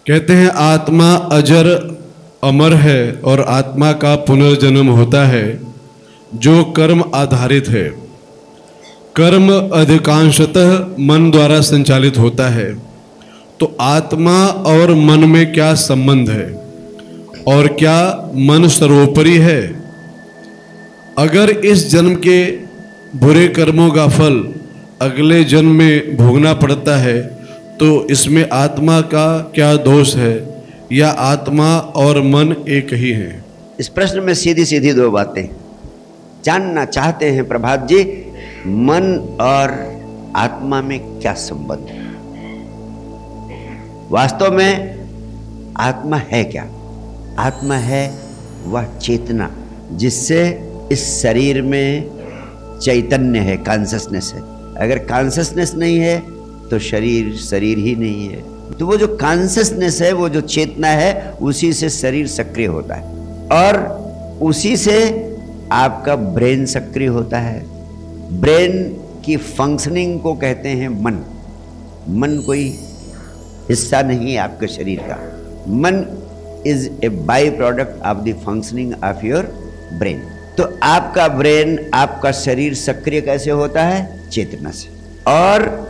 कहते हैं आत्मा अजर अमर है और आत्मा का पुनर्जन्म होता है जो कर्म आधारित है। कर्म अधिकांशतः मन द्वारा संचालित होता है, तो आत्मा और मन में क्या संबंध है और क्या मन सर्वोपरि है? अगर इस जन्म के बुरे कर्मों का फल अगले जन्म में भोगना पड़ता है तो इसमें आत्मा का क्या दोष है या आत्मा और मन एक ही है? इस प्रश्न में सीधी सीधी दो बातें जानना चाहते हैं प्रभात जी। मन और आत्मा में क्या संबंध है? वास्तव में आत्मा है क्या? आत्मा है वह चेतना जिससे इस शरीर में चैतन्य है, कॉन्शसनेस है। अगर कॉन्शसनेस नहीं है तो शरीर शरीर ही नहीं है। तो वो जो कॉन्शसनेस है, वो जो चेतना है, उसी से शरीर सक्रिय होता है और उसी से आपका ब्रेन सक्रिय होता है। ब्रेन की फंक्शनिंग को कहते हैं मन। मन कोई हिस्सा नहीं है आपके शरीर का। मन is a by product of the functioning of your brain. तो आपका ब्रेन, आपका शरीर सक्रिय कैसे होता है? चेतना से। और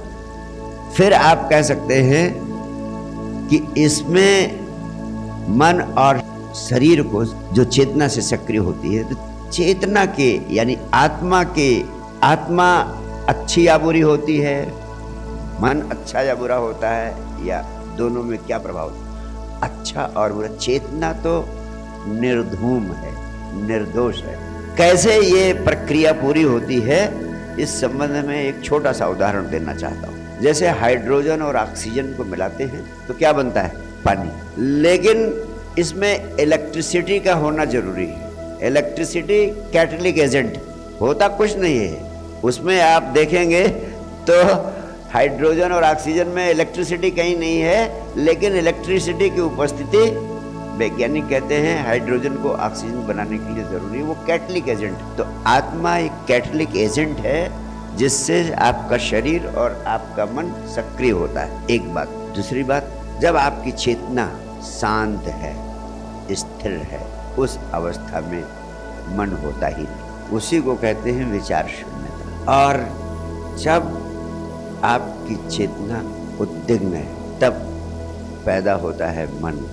फिर आप कह सकते हैं कि इसमें मन और शरीर को जो चेतना से सक्रिय होती है, तो चेतना के यानी आत्मा के, आत्मा अच्छी या बुरी होती है, मन अच्छा या बुरा होता है, या दोनों में क्या प्रभाव होता है? अच्छा और बुरा। चेतना तो निर्धूम है, निर्दोष है। कैसे ये प्रक्रिया पूरी होती है, इस संबंध में एक छोटा सा उदाहरण देना चाहता हूँ। जैसे हाइड्रोजन और ऑक्सीजन को मिलाते हैं तो क्या बनता है? पानी। लेकिन इसमें इलेक्ट्रिसिटी का होना जरूरी है। इलेक्ट्रिसिटी कैटलिक एजेंट, होता कुछ नहीं है उसमें। आप देखेंगे तो हाइड्रोजन और ऑक्सीजन में इलेक्ट्रिसिटी कहीं नहीं है, लेकिन इलेक्ट्रिसिटी की उपस्थिति वैज्ञानिक कहते हैं हाइड्रोजन को ऑक्सीजन बनाने के लिए जरूरी है। वो कैटलिक एजेंट। तो आत्मा एक कैटलिक एजेंट है जिससे आपका शरीर और आपका मन सक्रिय होता है। एक बात। दूसरी बात, जब आपकी चेतना शांत है, स्थिर है, उस अवस्था में मन होता ही नहीं। उसी को कहते हैं विचार शून्यता। और जब आपकी चेतना उद्विग्न है, तब पैदा होता है मन।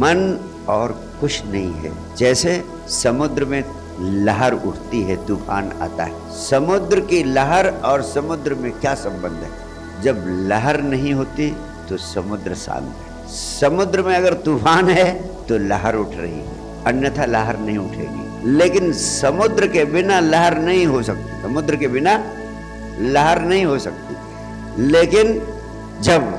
मन और कुछ नहीं है। जैसे समुद्र में लहर उठती है, तूफान आता है। समुद्र की लहर और समुद्र में क्या संबंध है? जब लहर नहीं होती तो समुद्र शांत है। समुद्र में अगर तूफान है तो लहर उठ रही है, अन्यथा लहर नहीं उठेगी। लेकिन समुद्र के बिना लहर नहीं हो सकती। समुद्र के बिना लहर नहीं हो सकती। लेकिन जब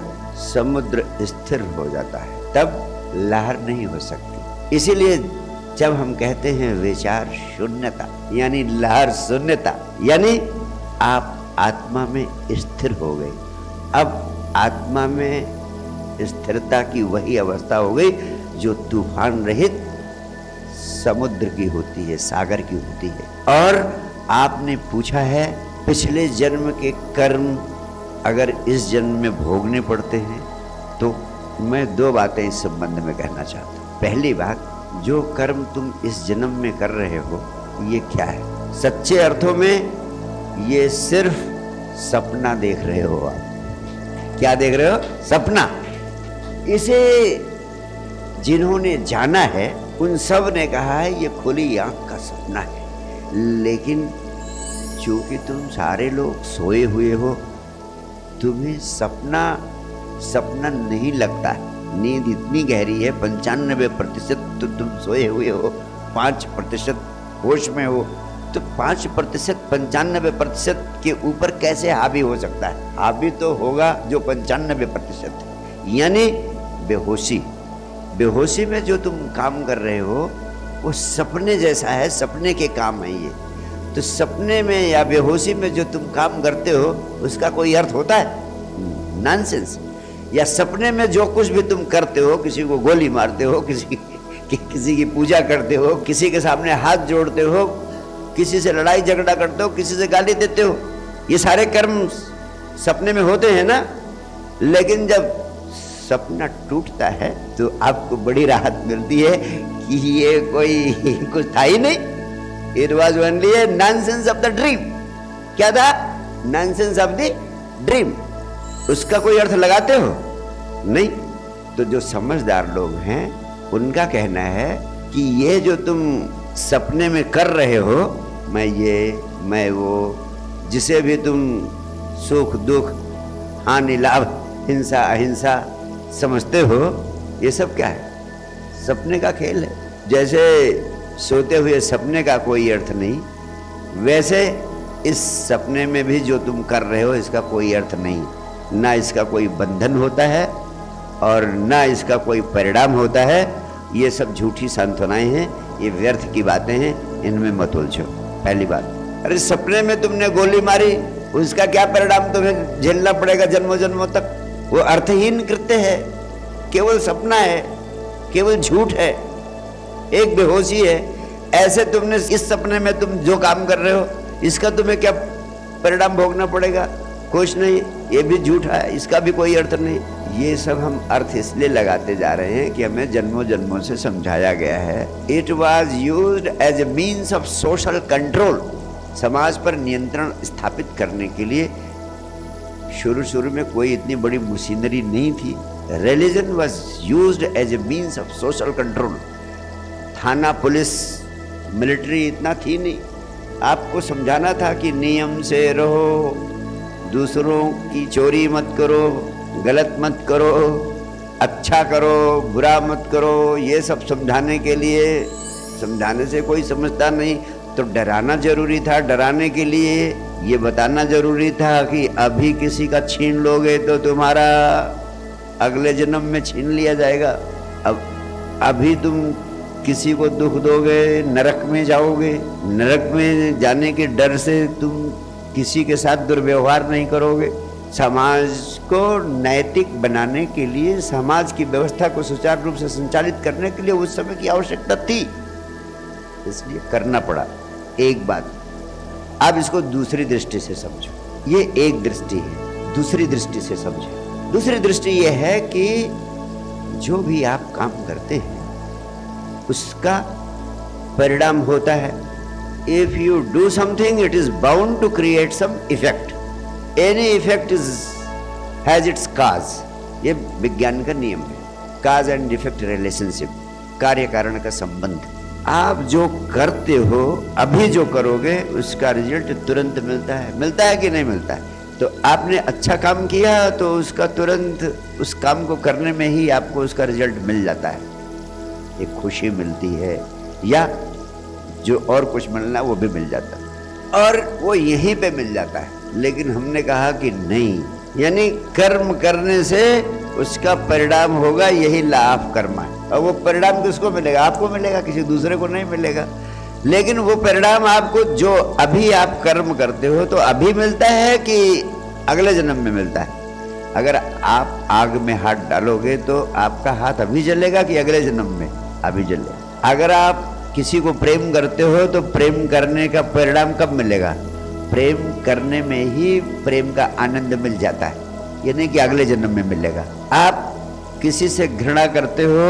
समुद्र स्थिर हो जाता है तब लहर नहीं हो सकती। इसीलिए जब हम कहते हैं विचार शून्यता यानी लहर शून्यता, यानी आप आत्मा में स्थिर हो गए। अब आत्मा में स्थिरता की वही अवस्था हो गई जो तूफान रहित समुद्र की होती है, सागर की होती है। और आपने पूछा है पिछले जन्म के कर्म अगर इस जन्म में भोगने पड़ते हैं, तो मैं दो बातें इस संबंध में कहना चाहता हूँ। पहली बात, जो कर्म तुम इस जन्म में कर रहे हो ये क्या है? सच्चे अर्थों में ये सिर्फ सपना देख रहे हो आप। क्या देख रहे हो? सपना। इसे जिन्होंने जाना है उन सब ने कहा है ये खुली आंख का सपना है। लेकिन चूंकि तुम सारे लोग सोए हुए हो, तुम्हें सपना सपना नहीं लगता है। नींद इतनी गहरी है, 95% तो तुम सोए हुए हो, 5% होश में हो। तो 5% 95% के ऊपर कैसे हावी हो सकता है? हावी तो होगा जो 95% है, यानी बेहोशी। बेहोशी में जो तुम काम कर रहे हो वो सपने जैसा है, सपने के काम है ये। तो सपने में या बेहोशी में जो तुम काम करते हो उसका कोई अर्थ होता है? नॉनसेंस। या सपने में जो कुछ भी तुम करते हो, किसी को गोली मारते हो, किसी की पूजा करते हो, किसी के सामने हाथ जोड़ते हो, किसी से लड़ाई झगड़ा करते हो, किसी से गाली देते हो, ये सारे कर्म सपने में होते हैं ना। लेकिन जब सपना टूटता है तो आपको बड़ी राहत मिलती है कि ये कोई कुछ था ही नहीं। It was only A nonsense of the dream. क्या था? Nonsense of the dream. उसका कोई अर्थ लगाते हो? नहीं। तो जो समझदार लोग हैं उनका कहना है कि ये जो तुम सपने में कर रहे हो, मैं वो, जिसे भी तुम सुख दुख हानि लाभ हिंसा अहिंसा समझते हो, ये सब क्या है? सपने का खेल है। जैसे सोते हुए सपने का कोई अर्थ नहीं, वैसे इस सपने में भी जो तुम कर रहे हो इसका कोई अर्थ नहीं। ना इसका कोई बंधन होता है और ना इसका कोई परिणाम होता है। ये सब झूठी सांत्वनाएं हैं, ये व्यर्थ की बातें हैं, इनमें मत उलझो। पहली बात, अरे सपने में तुमने गोली मारी, उसका क्या परिणाम तुम्हें झेलना पड़ेगा जन्मों जन्मों तक? वो अर्थहीन कृत्य है, केवल सपना है, केवल झूठ है, एक बेहोशी है। ऐसे तुमने इस सपने में तुम जो काम कर रहे हो इसका तुम्हें क्या परिणाम भोगना पड़ेगा? कुछ नहीं, ये भी झूठा है, इसका भी कोई अर्थ नहीं। ये सब हम अर्थ इसलिए लगाते जा रहे हैं कि हमें जन्मों जन्मों से समझाया गया है। It was used as a means of social control. समाज पर नियंत्रण स्थापित करने के लिए शुरू में कोई इतनी बड़ी मशीनरी नहीं थी। Religion was used as a means of social control. थाना पुलिस मिलिट्री इतना थी नहीं। आपको समझाना था कि नियम से रहो, दूसरों की चोरी मत करो, गलत मत करो, अच्छा करो, बुरा मत करो। ये सब समझाने के लिए, समझाने से कोई समझता नहीं तो डराना जरूरी था। डराने के लिए ये बताना जरूरी था कि अभी किसी का छीन लोगे तो तुम्हारा अगले जन्म में छीन लिया जाएगा। अब अभी तुम किसी को दुख दोगे, नरक में जाओगे। नरक में जाने के डर से तुम किसी के साथ दुर्व्यवहार नहीं करोगे। समाज को नैतिक बनाने के लिए, समाज की व्यवस्था को सुचारू रूप से संचालित करने के लिए उस समय की आवश्यकता थी, इसलिए करना पड़ा। एक बात, अब इसको दूसरी दृष्टि से समझो। ये एक दृष्टि है, दूसरी दृष्टि से समझो। दूसरी दृष्टि ये है कि जो भी आप काम करते हैं उसका परिणाम होता है। If you do something it is bound to create some effect. Any effect has its cause. ये विज्ञान का नियम है, काज एंड इफेक्ट रिलेशनशिप, कार्य कारण का संबंध। आप जो करते हो, अभी जो करोगे उसका रिजल्ट तुरंत मिलता है। मिलता है कि नहीं मिलता है? तो आपने अच्छा काम किया तो उसका तुरंत, उस काम को करने में ही आपको उसका रिजल्ट मिल जाता है। एक खुशी मिलती है या जो और कुछ मिलना वो भी मिल जाता है, और वो यहीं पे मिल जाता है। लेकिन हमने कहा कि नहीं, यानी कर्म करने से उसका परिणाम होगा, यही लाभ कर्म है। और वो परिणाम किसको मिलेगा? आपको मिलेगा, किसी दूसरे को नहीं मिलेगा। लेकिन वो परिणाम आपको जो अभी आप कर्म करते हो तो अभी मिलता है कि अगले जन्म में मिलता है? अगर आप आग में हाथ डालोगे तो आपका हाथ अभी जलेगा कि अगले जन्म में? अभी जलेगा। अगर आप किसी को प्रेम करते हो तो प्रेम करने का परिणाम कब मिलेगा? प्रेम करने में ही प्रेम का आनंद मिल जाता है, ये नहीं कि अगले जन्म में मिलेगा। आप किसी से घृणा करते हो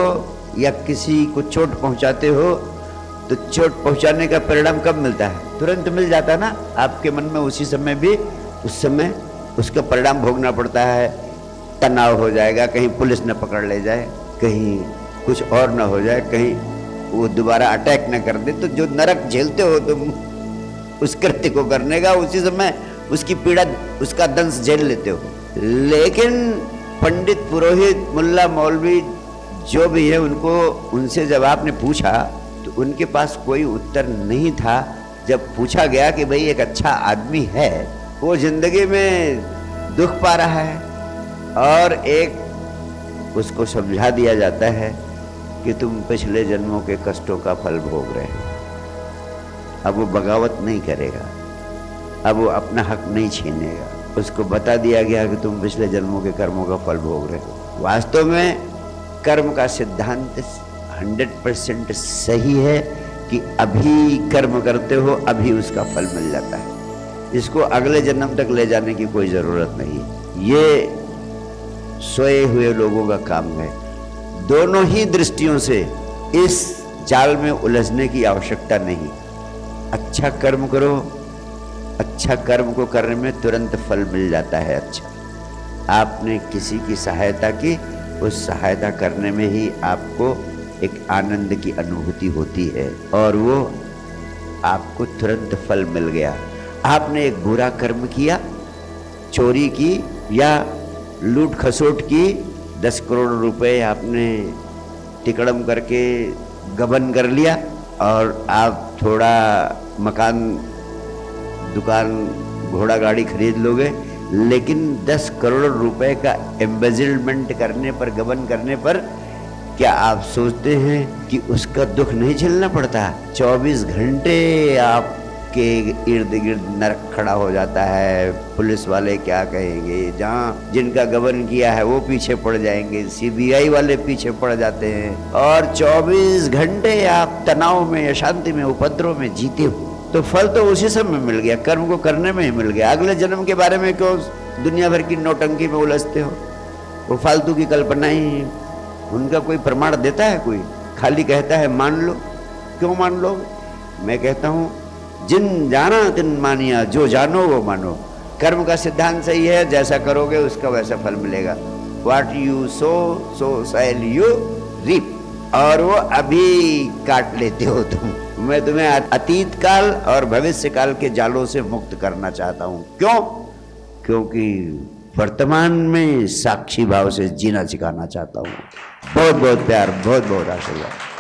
या किसी को चोट पहुंचाते हो तो चोट पहुंचाने का परिणाम कब मिलता है? तुरंत मिल जाता है ना। आपके मन में उसी समय भी, उस समय उसका परिणाम भोगना पड़ता है। तनाव हो जाएगा, कहीं पुलिस न पकड़ ले जाए, कहीं कुछ और न हो जाए, कहीं वो दोबारा अटैक न कर दे। तो जो नरक झेलते हो तुम उस कृत्य को करने का, उसी समय उसकी पीड़ा, उसका दंश झेल लेते हो। लेकिन पंडित, पुरोहित, मुल्ला, मौलवी जो भी है, उनको, उनसे जब आपने पूछा तो उनके पास कोई उत्तर नहीं था। जब पूछा गया कि भाई एक अच्छा आदमी है, वो जिंदगी में दुख पा रहा है, और एक उसको समझा दिया जाता है कि तुम पिछले जन्मों के कष्टों का फल भोग रहे हो। अब वो बगावत नहीं करेगा, अब वो अपना हक नहीं छीनेगा। उसको बता दिया गया कि तुम पिछले जन्मों के कर्मों का फल भोग रहे हो। वास्तव में कर्म का सिद्धांत 100% सही है कि अभी कर्म करते हो, अभी उसका फल मिल जाता है। इसको अगले जन्म तक ले जाने की कोई ज़रूरत नहीं। ये सोए हुए लोगों का काम है। दोनों ही दृष्टियों से इस जाल में उलझने की आवश्यकता नहीं। अच्छा कर्म करो, अच्छा कर्म को करने में तुरंत फल मिल जाता है। अच्छा, आपने किसी की सहायता की, उस सहायता करने में ही आपको एक आनंद की अनुभूति होती है और वो आपको तुरंत फल मिल गया। आपने एक बुरा कर्म किया, चोरी की या लूट खसोट की, 10 करोड़ रुपए आपने टिकड़म करके गबन कर लिया और आप थोड़ा मकान, दुकान, घोड़ा गाड़ी खरीद लोगे, लेकिन 10 करोड़ रुपए का एम्बेजिलमेंट करने पर, गबन करने पर क्या आप सोचते हैं कि उसका दुख नहीं झेलना पड़ता? 24 घंटे आपके इर्द गिर्द नरक खड़ा हो जाता है। पुलिस वाले क्या कहेंगे, जहाँ जिनका गबन किया है वो पीछे पड़ जाएंगे, CBI वाले पीछे पड़ जाते हैं और 24 घंटे आप तनाव में, अशांति में, उपद्रव में जीते हो। तो फल तो उसी समय मिल गया, कर्म को करने में ही मिल गया। अगले जन्म के बारे में क्यों दुनिया भर की नौटंकी में उलझते हो? वो फालतू की कल्पना ही। उनका कोई प्रमाण देता है? कोई खाली कहता है मान लो। क्यों मान लो? मैं कहता हूँ जिन जाना तिन मानिया, जो जानो वो मानो। कर्म का सिद्धांत सही है, जैसा करोगे उसका वैसा फल मिलेगा। What you sow, so shall you reap। और वो अभी काट लेते हो तुम। मैं तुम्हें अतीत काल और भविष्य काल के जालों से मुक्त करना चाहता हूँ। क्यों? क्योंकि वर्तमान में साक्षी भाव से जीना सिखाना चाहता हूँ। बहुत बहुत प्यार, बहुत बहुत आशीर्वाद।